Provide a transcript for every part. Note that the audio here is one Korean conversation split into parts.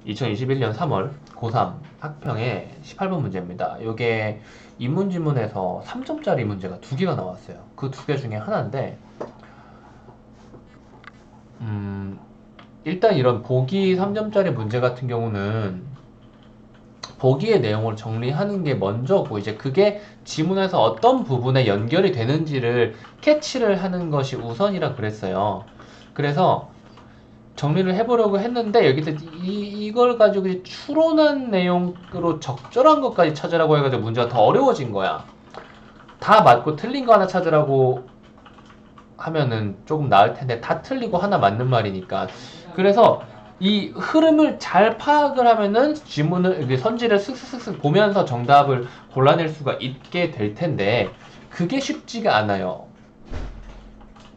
2021년 3월 고3 학평의 18번 문제입니다. 이게 인문지문에서 3점짜리 문제가 두 개가 나왔어요. 그 두 개 중에 하나인데, 일단 이런 보기 3점짜리 문제 같은 경우는 보기의 내용을 정리하는 게 먼저고, 이제 그게 지문에서 어떤 부분에 연결이 되는지를 캐치를 하는 것이 우선이라 그랬어요. 그래서 정리를 해보려고 했는데, 여기서 이걸 가지고 이제 추론한 내용으로 적절한 것까지 찾으라고 해가지고 문제가 더 어려워진 거야. 다 맞고 틀린 거 하나 찾으라고 하면은 조금 나을 텐데, 다 틀리고 하나 맞는 말이니까. 그래서 이 흐름을 잘 파악을 하면은 지문을, 이게 선지를 슥슥슥슥 보면서 정답을 골라낼 수가 있게 될 텐데, 그게 쉽지가 않아요.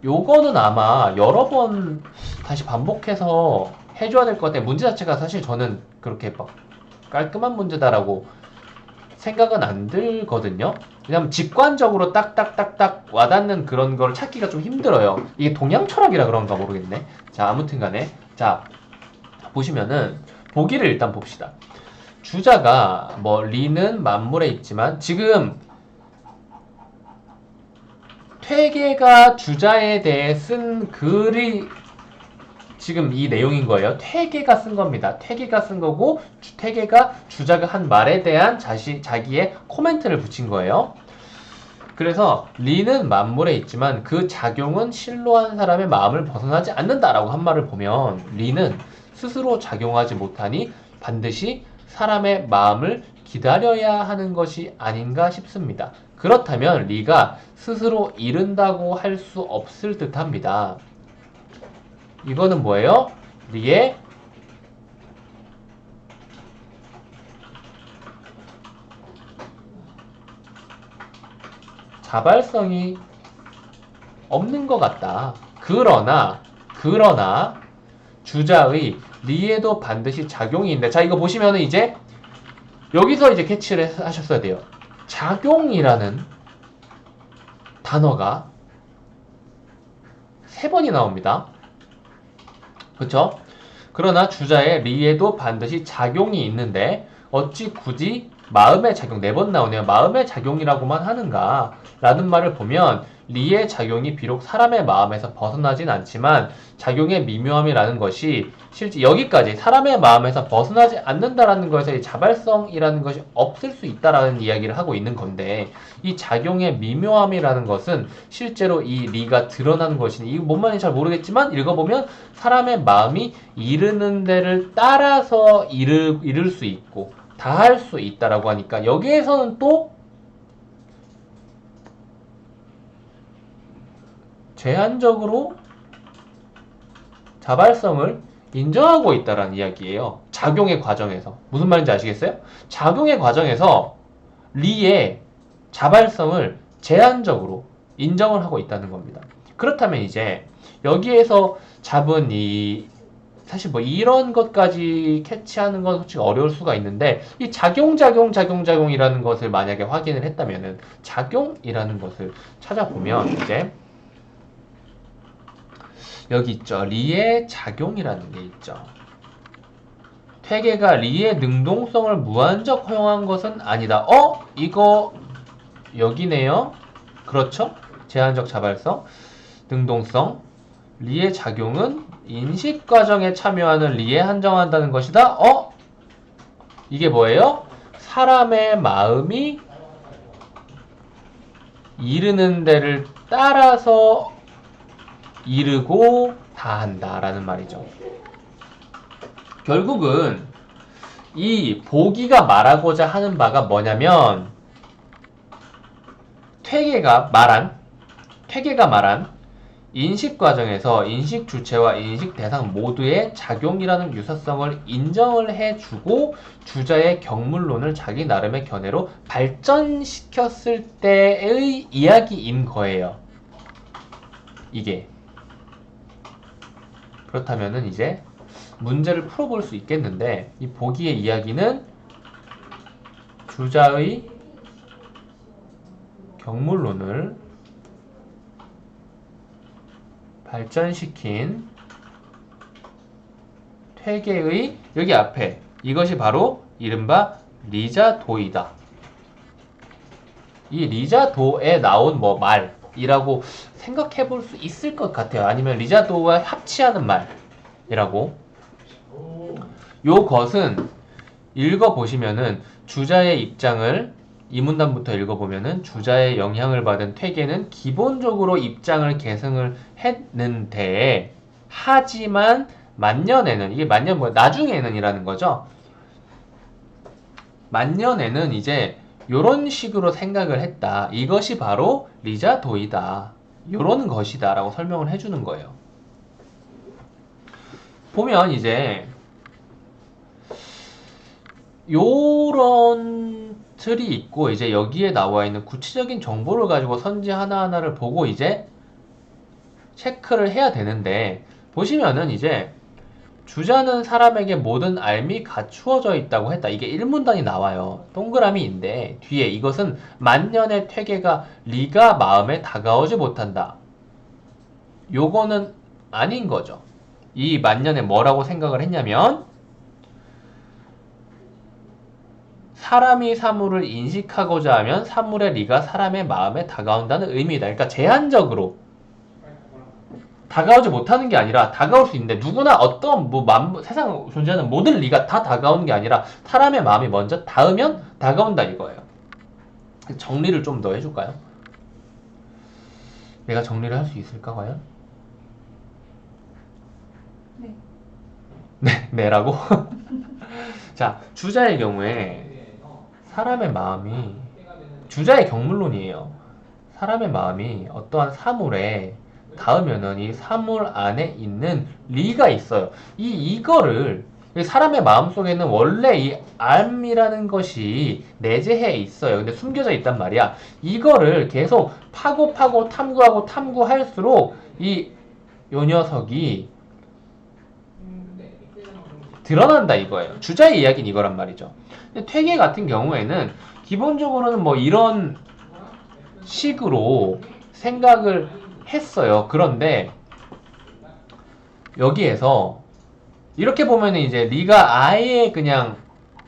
요거는 아마 여러 번 다시 반복해서 해줘야 될 것 같아요. 문제 자체가 사실 저는 그렇게 막 깔끔한 문제다라고 생각은 안 들거든요. 왜냐면 직관적으로 딱딱딱딱 와닿는 그런 걸 찾기가 좀 힘들어요. 이게 동양 철학이라 그런가 모르겠네. 자, 아무튼 간에. 자, 보시면은 보기를 일단 봅시다. 주자가 뭐 리는 만물에 있지만, 지금 퇴계가 주자에 대해 쓴 글이 지금 이 내용인 거예요. 퇴계가 쓴 겁니다. 퇴계가 쓴 거고, 퇴계가 주자가 한 말에 대한 자기의 코멘트를 붙인 거예요. 그래서 리는 만물에 있지만 그 작용은 실로 한 사람의 마음을 벗어나지 않는다라고 한 말을 보면, 리는 스스로 작용하지 못하니 반드시 사람의 마음을 기다려야 하는 것이 아닌가 싶습니다. 그렇다면 리가 스스로 이른다고 할 수 없을 듯합니다. 이거는 뭐예요? 리의 자발성이 없는 것 같다. 그러나 주자의 리에도 반드시 작용이 있는데, 자, 이거 보시면은 이제 여기서 이제 캐치를 하셨어야 돼요. 작용이라는 단어가 세 번이 나옵니다. 그쵸? 그러나 주자의 리에도 반드시 작용이 있는데 어찌 굳이 마음의 작용, 네 번 나오네요. 마음의 작용이라고만 하는가? 라는 말을 보면, 리의 작용이 비록 사람의 마음에서 벗어나진 않지만 작용의 미묘함이라는 것이 실제 여기까지 사람의 마음에서 벗어나지 않는다라는 것에서 이 자발성이라는 것이 없을 수 있다라는 이야기를 하고 있는 건데, 이 작용의 미묘함이라는 것은 실제로 이 리가 드러나는 것이니, 이거 뭔 말인지 잘 모르겠지만 읽어보면 사람의 마음이 이르는 데를 따라서 이룰 수 있고 다 할 수 있다라고 하니까, 여기에서는 또 제한적으로 자발성을 인정하고 있다라는 이야기예요. 작용의 과정에서. 무슨 말인지 아시겠어요? 작용의 과정에서 리의 자발성을 제한적으로 인정을 하고 있다는 겁니다. 그렇다면 이제 여기에서 잡은 이, 사실 뭐 이런 것까지 캐치하는 건 솔직히 어려울 수가 있는데, 이 작용이라는 것을 만약에 확인을 했다면은, 작용이라는 것을 찾아보면 이제 여기 있죠. 리의 작용이라는 게 있죠. 퇴계가 리의 능동성을 무한적 허용한 것은 아니다. 이거 여기네요. 그렇죠? 제한적 자발성, 능동성, 리의 작용은 인식 과정에 참여하는 리에 한정한다는 것이다. 이게 뭐예요? 사람의 마음이 이르는 데를 따라서 이르고 다한다라는 말이죠. 결국은 이 보기가 말하고자 하는 바가 뭐냐면, 퇴계가 말한 인식 과정에서 인식 주체와 인식 대상 모두의 작용이라는 유사성을 인정을 해주고 주자의 경물론을 자기 나름의 견해로 발전시켰을 때의 이야기인 거예요. 이게. 그렇다면은 이제 문제를 풀어볼 수 있겠는데, 이 보기의 이야기는 주자의 경물론을 발전시킨 퇴계의 여기 앞에 이것이 바로 이른바 리자도이다. 이 리자도에 나온 뭐 말이라고 생각해 볼 수 있을 것 같아요. 아니면 리자도와 합치하는 말이라고. 요것은 읽어보시면은 주자의 입장을 이 문단부터 읽어보면은 주자의 영향을 받은 퇴계는 기본적으로 입장을 계승을 했는데 하지만 만년에는 이게 만년 뭐 나중에는 이라는 거죠. 만년에는 이제 요런 식으로 생각을 했다. 이것이 바로 리자도이다. 요런 것이다 라고 설명을 해주는 거예요. 보면 이제 요런 틀이 있고 이제 여기에 나와 있는 구체적인 정보를 가지고 선지 하나하나를 보고 이제 체크를 해야 되는데 보시면은 이제 주자는 사람에게 모든 알미 갖추어져 있다고 했다. 이게 1문단이 나와요. 동그라미인데 뒤에 이것은 만년의 퇴계가 리가 마음에 다가오지 못한다. 요거는 아닌 거죠. 이 만년에 뭐라고 생각을 했냐면 사람이 사물을 인식하고자 하면 사물의 리가 사람의 마음에 다가온다는 의미다. 그러니까 제한적으로 다가오지 못하는 게 아니라 다가올 수 있는데 누구나 어떤 세상 존재하는 모든 리가 다 다가오는 게 아니라 사람의 마음이 먼저 닿으면 다가온다 이거예요. 정리를 좀 더 해줄까요? 내가 정리를 할 수 있을까 과연? 네. 네, 네라고? 자, 주자의 경우에 사람의 마음이 주자의 경물론이에요. 사람의 마음이 어떠한 사물에 닿으면은 이 사물 안에 있는 리가 있어요. 이거를 사람의 마음 속에는 원래 이 암이라는 것이 내재해 있어요. 근데 숨겨져 있단 말이야. 이거를 계속 파고 탐구하고 탐구할수록 요 녀석이 드러난다 이거예요. 주자의 이야기는 이거란 말이죠. 근데 퇴계 같은 경우에는 기본적으로는 뭐 이런 식으로 생각을 했어요. 그런데 여기에서 이렇게 보면은 이제 리가 아예 그냥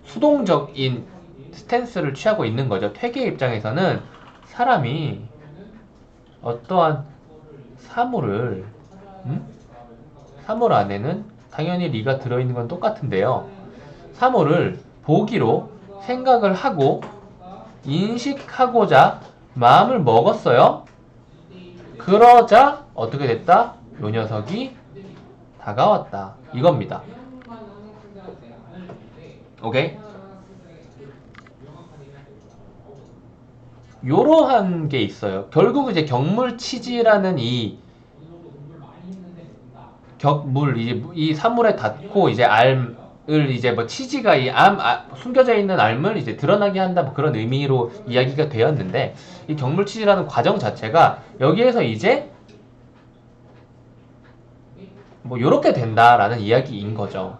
수동적인 스탠스를 취하고 있는 거죠. 퇴계 입장에서는 사람이 어떠한 사물을 사물 안에는 당연히 리가 들어있는 건 똑같은데요. 사물을 보기로 생각을 하고 인식하고자 마음을 먹었어요. 그러자 어떻게 됐다? 요 녀석이 다가왔다. 이겁니다. 오케이? 요러한 게 있어요. 결국 이제 경물치지라는 이 격물, 이 사물에 닿고 이제 알을 이제 뭐 치지가 숨겨져 있는 알을 이제 드러나게 한다 뭐 그런 의미로 이야기가 되었는데 이 경물치지라는 과정 자체가 여기에서 이제 뭐 요렇게 된다라는 이야기인 거죠.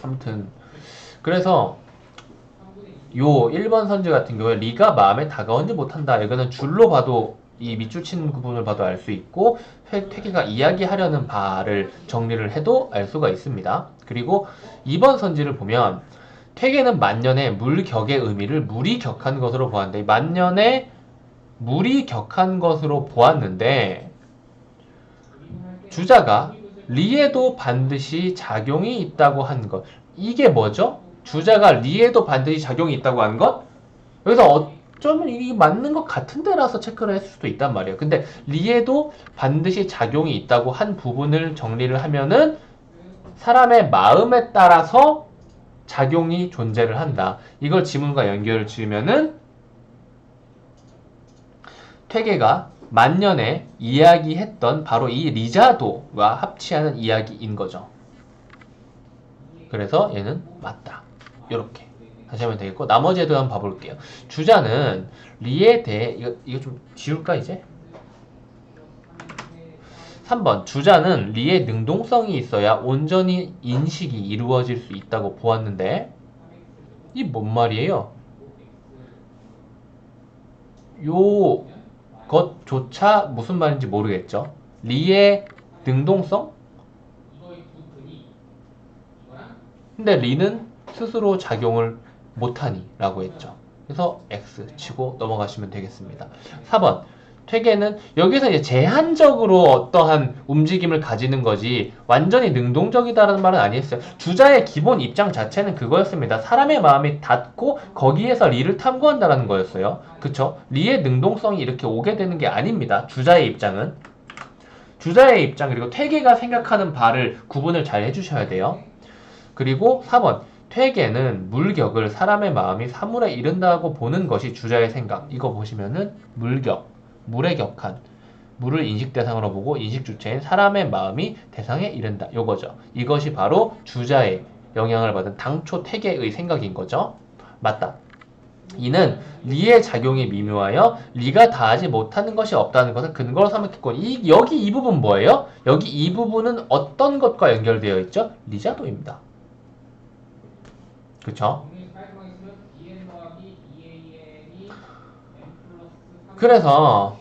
아무튼 그래서 요 1번 선지 같은 경우에 리가 마음에 다가오지 못한다. 이거는 줄로 봐도 이 밑줄 치는 부분을 봐도 알 수 있고 퇴계가 이야기하려는 바를 정리를 해도 알 수가 있습니다. 그리고 2번 선지를 보면 퇴계는 만년의 물격의 의미를 물이 격한 것으로 보았는데 만년의 물이 격한 것으로 보았는데 주자가 리에도 반드시 작용이 있다고 한 것. 이게 뭐죠? 주자가 리에도 반드시 작용이 있다고 한 것? 여기서 어쩌면 이게 맞는 것 같은 데라서 체크를 했을 수도 있단 말이에요. 근데 리에도 반드시 작용이 있다고 한 부분을 정리를 하면은 사람의 마음에 따라서 작용이 존재를 한다. 이걸 지문과 연결을 지으면은 퇴계가 만년에 이야기했던 바로 이 리자도와 합치하는 이야기인 거죠. 그래서 얘는 맞다. 이렇게 다시 하면 되겠고 나머지 애도 한번 봐볼게요. 주자는 리에 대해 이거 좀 지울까 이제? 3번 주자는 리의 능동성이 있어야 온전히 인식이 이루어질 수 있다고 보았는데 이 뭔 말이에요? 요 것조차 무슨 말인지 모르겠죠. 리의 능동성? 근데 리는 스스로 작용을 못하니 라고 했죠. 그래서 X 치고 넘어가시면 되겠습니다. 4번 퇴계는 여기서 이제 제한적으로 어떠한 움직임을 가지는 거지 완전히 능동적이다라는 말은 아니었어요. 주자의 기본 입장 자체는 그거였습니다. 사람의 마음이 닿고 거기에서 리를 탐구한다라는 거였어요. 그쵸? 리의 능동성이 이렇게 오게 되는 게 아닙니다. 주자의 입장은. 주자의 입장 그리고 퇴계가 생각하는 바를 구분을 잘 해주셔야 돼요. 그리고 4번 퇴계는 물격을 사람의 마음이 사물에 이른다고 보는 것이 주자의 생각. 이거 보시면은 물격, 물에 격한, 물을 인식 대상으로 보고 인식 주체인 사람의 마음이 대상에 이른다. 요거죠. 이것이 바로 주자의 영향을 받은 당초 퇴계의 생각인 거죠. 맞다. 이는 리의 작용이 미묘하여 리가 다하지 못하는 것이 없다는 것을 근거로 삼았겠고 여기 이 부분 뭐예요? 여기 이 부분은 어떤 것과 연결되어 있죠? 리자도입니다. 그쵸? 그래서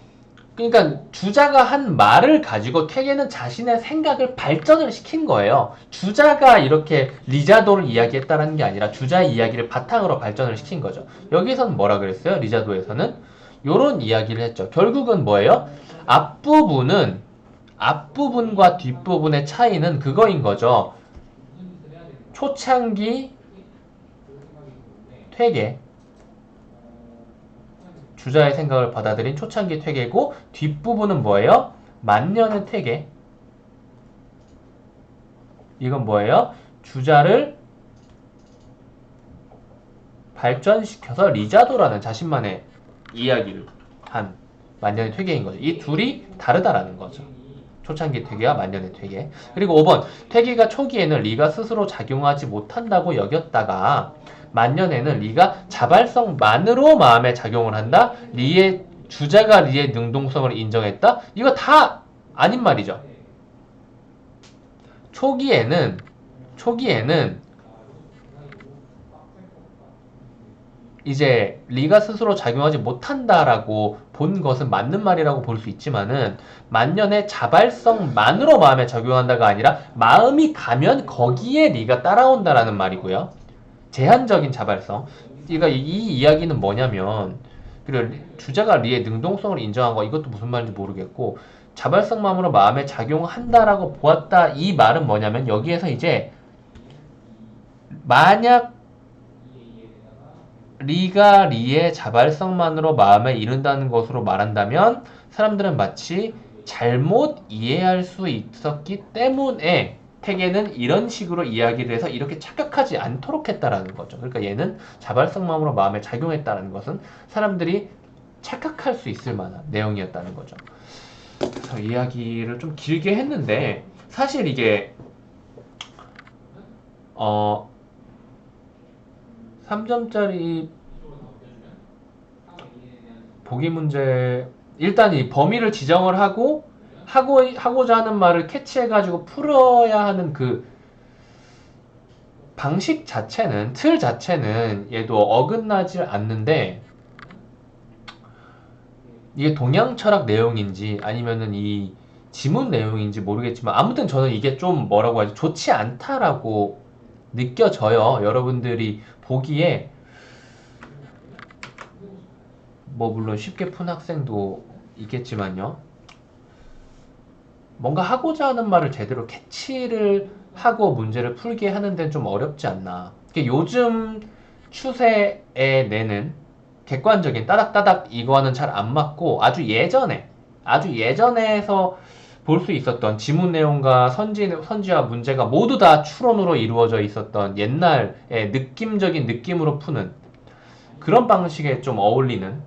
그러니까 주자가 한 말을 가지고 퇴계는 자신의 생각을 발전을 시킨 거예요. 주자가 이렇게 리자도를 이야기했다는 게 아니라 주자의 이야기를 바탕으로 발전을 시킨 거죠. 여기서는 뭐라 그랬어요? 리자도에서는 요런 이야기를 했죠. 결국은 뭐예요? 앞부분과 뒷부분의 차이는 그거인 거죠. 초창기 퇴계 주자의 생각을 받아들인 초창기 퇴계고 뒷부분은 뭐예요? 만년의 퇴계. 이건 뭐예요? 주자를 발전시켜서 리자도라는 자신만의 이야기를 한 만년의 퇴계인 거죠. 이 둘이 다르다라는 거죠. 초창기 퇴계와 만년의 퇴계. 그리고 5번 퇴계가 초기에는 리가 스스로 작용하지 못한다고 여겼다가 만년에는 리가 자발성만으로 마음에 작용을 한다. 주자가 리의 능동성을 인정했다. 이거 다 아닌 말이죠. 초기에는 이제 리가 스스로 작용하지 못한다라고 본 것은 맞는 말이라고 볼 수 있지만은 만년의 자발성만으로 마음에 작용한다가 아니라 마음이 가면 거기에 리가 따라온다라는 말이고요. 제한적인 자발성. 그러니까 이 이야기는 뭐냐면 그리고 주자가 리의 능동성을 인정한 거 이것도 무슨 말인지 모르겠고 자발성만으로 마음에 작용한다라고 보았다 이 말은 뭐냐면 여기에서 이제 만약 리가 리의 자발성만으로 마음에 이른다는 것으로 말한다면 사람들은 마치 잘못 이해할 수 있었기 때문에 태계는 이런 식으로 이야기를 해서 이렇게 착각하지 않도록 했다라는 거죠. 그러니까 얘는 자발성만으로 마음에 작용했다는 것은 사람들이 착각할 수 있을 만한 내용이었다는 거죠. 그래서 이야기를 좀 길게 했는데 사실 이게 3점짜리 보기 문제 일단 이 범위를 지정을 하고자 하는 말을 캐치해가지고 풀어야 하는 그 방식 자체는 틀 자체는 얘도 어긋나지 않는데 이게 동양 철학 내용인지 아니면은 이 지문 내용인지 모르겠지만 아무튼 저는 이게 좀 뭐라고 하지 좋지 않다라고 느껴져요. 여러분들이 보기에 뭐 물론 쉽게 푼 학생도 있겠지만요. 뭔가 하고자 하는 말을 제대로 캐치를 하고 문제를 풀게 하는 데는 좀 어렵지 않나. 요즘 추세에 내는 객관적인 따닥따닥 이거와는 잘 안 맞고 아주 예전에서 볼 수 있었던 지문 내용과 선지와 문제가 모두 다 추론으로 이루어져 있었던 옛날의 느낌적인 느낌으로 푸는 그런 방식에 좀 어울리는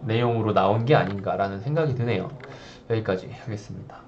내용으로 나온 게 아닌가라는 생각이 드네요. 여기까지 하겠습니다.